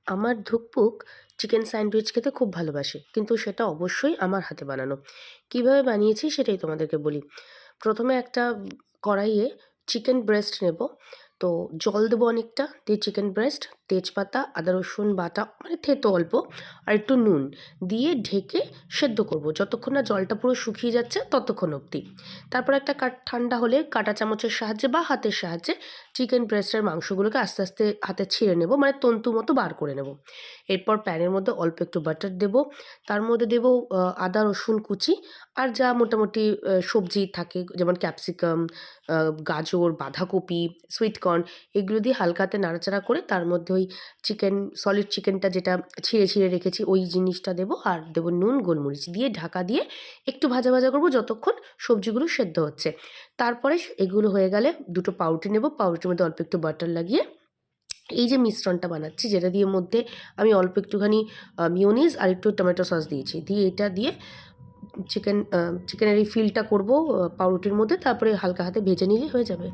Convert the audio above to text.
আমার ধুকপুক chicken sandwich খেতে খুব ভালোবাসে, কিন্তু সেটা অবশ্যই আমার হাতে বানানো। কিভাবে বানিয়েছি সেটাই তোমাদেরকে বলি। প্রথমে একটা কড়াইয়ে চিকেন ব্রেস্ট নেব। তো জল দেবো অনেকটা, দিয়ে চিকেন ব্রেস্ট, তেজপাতা, আদা রসুন বাটা মানে থেতো অল্প, আর একটু নুন দিয়ে ঢেকে সেদ্ধ করব যতক্ষণ না জলটা পুরো শুকিয়ে যাচ্ছে ততক্ষণ অবধি। তারপর একটা ঠান্ডা হলে কাঁটা চামচের সাহায্যে বা হাতের সাহায্যে চিকেন ব্রেস্টের মাংসগুলোকে আস্তে আস্তে হাতে ছিঁড়ে নেব, মানে তন্তু মতো বার করে নেব। এরপর প্যানের মধ্যে অল্প একটু বাটার দেব, তার মধ্যে দেব আদা রসুন কুচি, আর যা মোটামুটি সবজি থাকে যেমন ক্যাপসিকাম, গাজর, বাঁধাকপি, সুইট কর্ন, এগুলো দিয়ে হালকা হাতে নাড়াচাড়া করে তার মধ্যে ওই সলিড চিকেনটা যেটা ছিঁড়ে ছিঁড়ে রেখেছি ওই জিনিসটা দেবো, আর দেবো নুন গোলমরিচ দিয়ে ঢাকা দিয়ে একটু ভাজা ভাজা করবো যতক্ষণ সবজিগুলো সেদ্ধ হচ্ছে। তারপরে এগুলো হয়ে গেলে দুটো পাউরুটি নেব, পাউরুটির মধ্যে অল্প একটু বাটার লাগিয়ে এই যে মিশ্রণটা বানাচ্ছি, যেটা দিয়ে মধ্যে আমি অল্প একটুখানি মিয়োনিজ আর একটু টমেটো সস দিয়েছি, দিয়ে এটা দিয়ে চিকেনের এই ফিলটা করবো পাউরুটির মধ্যে, তারপরে হালকা হাতে ভেজে নিলে হয়ে যাবে।